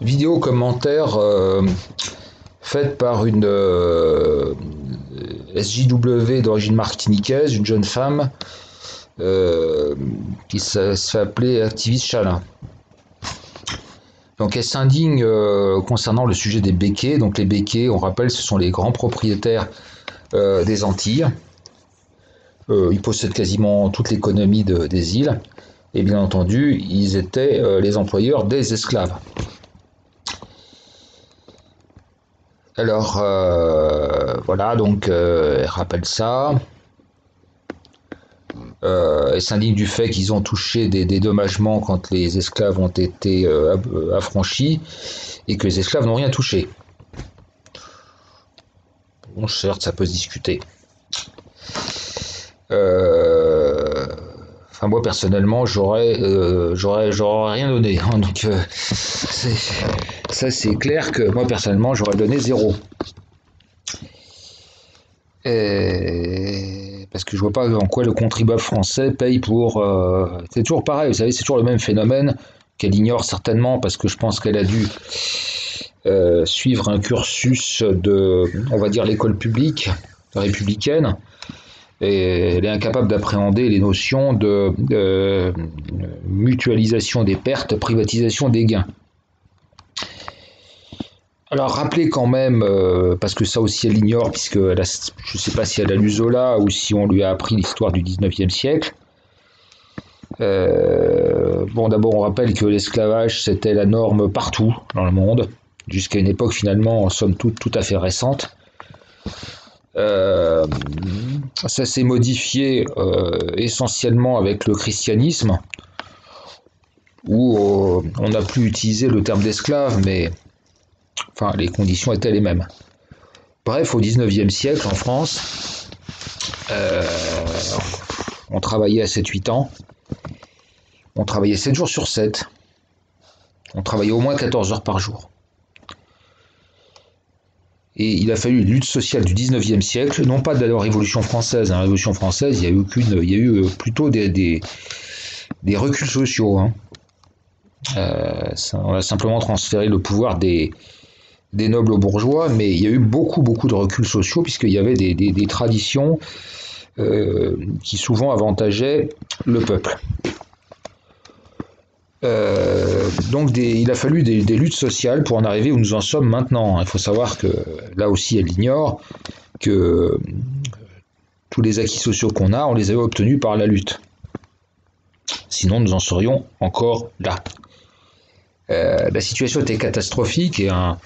vidéo commentaire faite par une SJW d'origine martiniquaise, une jeune femme qui se fait appeler activiste Chalin. Donc elle s'indigne concernant le sujet des béquets. Donc les béquets, on rappelle, ce sont les grands propriétaires des Antilles. Ils possèdent quasiment toute l'économie des îles. Et bien entendu, ils étaient les employeurs des esclaves. Alors, voilà, donc elle rappelle ça. Elle s'indigne du fait qu'ils ont touché des dédommagements quand les esclaves ont été affranchis et que les esclaves n'ont rien touché. Bon, certes, ça peut se discuter. Enfin, moi personnellement, j'aurais rien donné. Hein, donc, ça, c'est clair que moi personnellement, j'aurais donné 0. Parce que je vois pas en quoi le contribuable français paye pour. C'est toujours pareil, vous savez, c'est toujours le même phénomène qu'elle ignore certainement parce que je pense qu'elle a dû suivre un cursus de, on va dire, l'école publique républicaine. Et elle est incapable d'appréhender les notions de mutualisation des pertes, privatisation des gains. Alors rappelez quand même, parce que ça aussi elle l'ignore, puisque je ne sais pas si elle a lu Zola ou si on lui a appris l'histoire du 19e siècle. Bon, d'abord on rappelle que l'esclavage c'était la norme partout dans le monde, jusqu'à une époque finalement en somme toute tout à fait récente. Ça s'est modifié essentiellement avec le christianisme, où on n'a plus utilisé le terme d'esclave, mais enfin, les conditions étaient les mêmes. Bref, au 19e siècle, en France, on travaillait à 7-8 ans, on travaillait 7 jours sur 7, on travaillait au moins 14 heures par jour. Et il a fallu une lutte sociale du 19e siècle, non pas de la Révolution française. La Révolution française, il y a eu plutôt des reculs sociaux. Hein. On a simplement transféré le pouvoir des nobles aux bourgeois, mais il y a eu beaucoup de reculs sociaux, puisqu'il y avait des traditions qui souvent avantageaient le peuple. Donc il a fallu des luttes sociales pour en arriver où nous en sommes maintenant. Il faut savoir que, là aussi elle ignore, que tous les acquis sociaux qu'on a, on les avait obtenus par la lutte. Sinon nous en serions encore là. La situation était catastrophique et un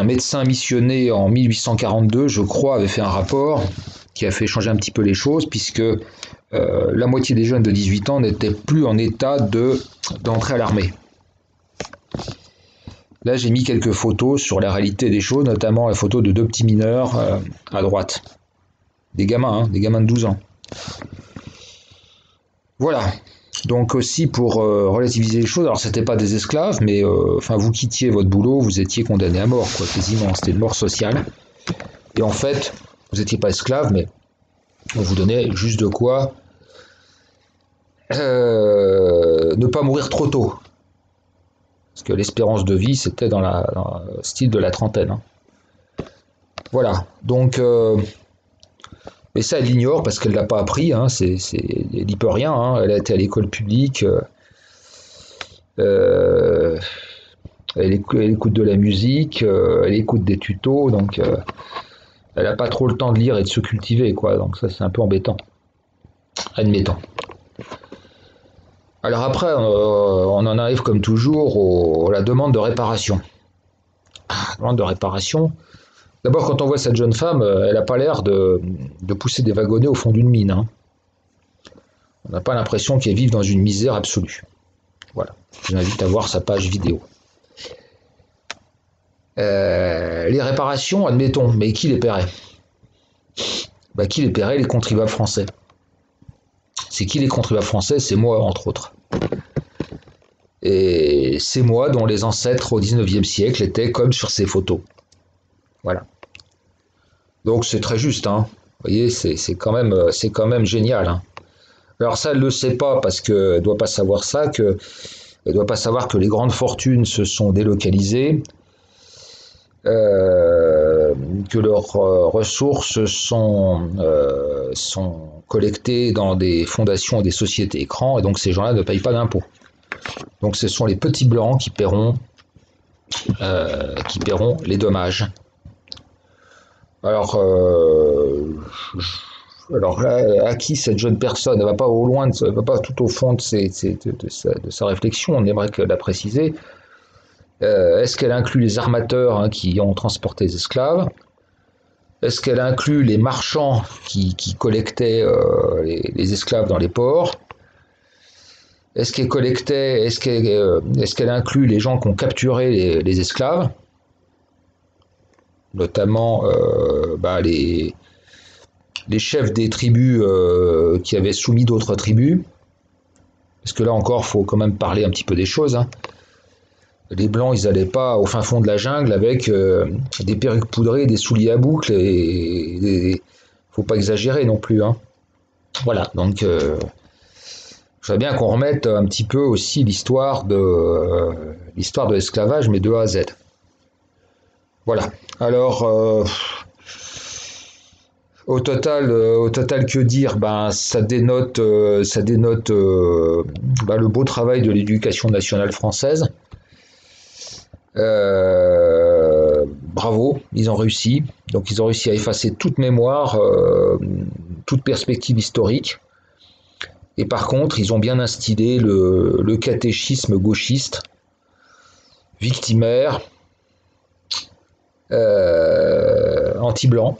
médecin missionné en 1842, je crois, avait fait un rapport qui a fait changer un petit peu les choses, puisque la moitié des jeunes de 18 ans n'étaient plus en état d'entrer à l'armée. Là, j'ai mis quelques photos sur la réalité des choses, notamment la photo de 2 petits mineurs à droite. Des gamins de 12 ans. Voilà. Donc aussi pour relativiser les choses, alors c'était pas des esclaves, mais enfin vous quittiez votre boulot, vous étiez condamné à mort, quoi, quasiment, c'était une mort sociale. Et en fait, vous n'étiez pas esclave, mais on vous donnait juste de quoi ne pas mourir trop tôt. Parce que l'espérance de vie, c'était dans le style de la trentaine. Hein. Voilà, donc... mais ça, elle l'ignore parce qu'elle ne l'a pas appris, hein, elle n'y peut rien, hein, elle a été à l'école publique, elle écoute de la musique, elle écoute des tutos, donc elle n'a pas trop le temps de lire et de se cultiver, quoi, donc ça c'est un peu embêtant, admettons. Alors après, on en arrive comme toujours à la demande de réparation. La demande de réparation, d'abord quand on voit cette jeune femme, elle n'a pas l'air de pousser des wagonnets au fond d'une mine. Hein. On n'a pas l'impression qu'elle vive dans une misère absolue. Voilà, je vous invite à voir sa page vidéo. Les réparations, admettons, mais qui les paierait? Qui les paierait? Les contribuables français. C'est qui les contribuables français? C'est moi, entre autres. Et c'est moi dont les ancêtres au 19e siècle étaient comme sur ces photos. Voilà. Donc c'est très juste, hein. Vous voyez, c'est quand même génial. Hein. Alors ça, elle ne le sait pas parce qu'elle ne doit pas savoir ça, que Elle ne doit pas savoir que les grandes fortunes se sont délocalisées, que leurs ressources sont collectées dans des fondations et des sociétés écrans, et donc ces gens-là ne payent pas d'impôts. Donc ce sont les petits blancs qui paieront les dommages. Alors là, à qui cette jeune personne ne va pas au loin, ne va pas tout au fond de sa réflexion, on aimerait la préciser. Est-ce qu'elle inclut les armateurs qui ont transporté les esclaves? Est-ce qu'elle inclut les marchands qui collectaient les esclaves dans les ports? Est-ce qu'elle inclut les gens qui ont capturé les esclaves? Notamment les chefs des tribus qui avaient soumis d'autres tribus. Parce que là encore, il faut quand même parler un petit peu des choses. Les Blancs, ils n'allaient pas au fin fond de la jungle avec des perruques poudrées, des souliers à boucles, et faut pas exagérer non plus. Voilà, donc je voudrais bien qu'on remette un petit peu aussi l'histoire de l'esclavage, mais de A à Z. Voilà. Alors, au total, que dire? Ça dénote le beau travail de l'éducation nationale française. Bravo, ils ont réussi. Donc ils ont réussi à effacer toute mémoire, toute perspective historique. Et par contre, ils ont bien instillé le catéchisme gauchiste, victimaire, anti-blanc.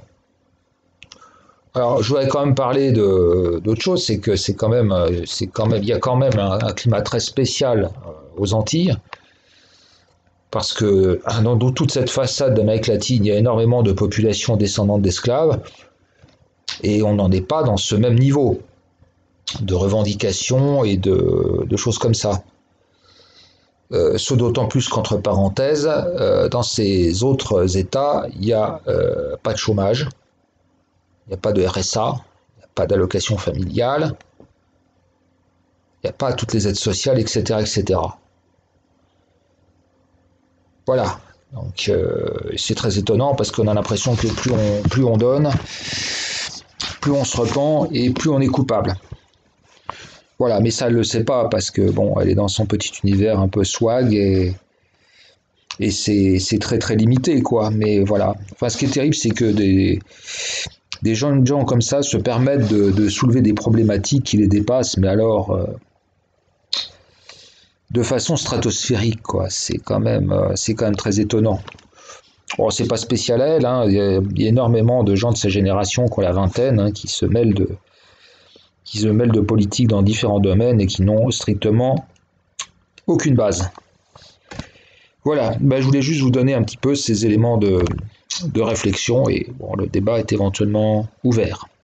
Alors, je voudrais quand même parler d'autre chose, c'est que il y a quand même un climat très spécial aux Antilles. Parce que dans toute cette façade d'Amérique latine, il y a énormément de populations descendantes d'esclaves, et on n'en est pas dans ce même niveau de revendications et de choses comme ça. Ce d'autant plus qu'entre parenthèses, dans ces autres États, il n'y a pas de chômage, il n'y a pas de RSA, il n'y a pas d'allocation familiale, il n'y a pas toutes les aides sociales, etc., etc. Voilà, donc c'est très étonnant parce qu'on a l'impression que plus on donne, plus on se repent et plus on est coupable. Voilà, mais ça elle le sait pas parce que bon, elle est dans son petit univers un peu swag et c'est très très limité quoi. Mais voilà, enfin ce qui est terrible c'est que des jeunes gens comme ça se permettent de soulever des problématiques qui les dépassent, mais alors de façon stratosphérique, quoi. C'est quand même très étonnant. Bon, c'est pas spécial à elle, il y a énormément de gens de sa génération qui ont la vingtaine, qui se mêlent de politique dans différents domaines et qui n'ont strictement aucune base. Voilà, je voulais juste vous donner un petit peu ces éléments de réflexion et bon, le débat est éventuellement ouvert.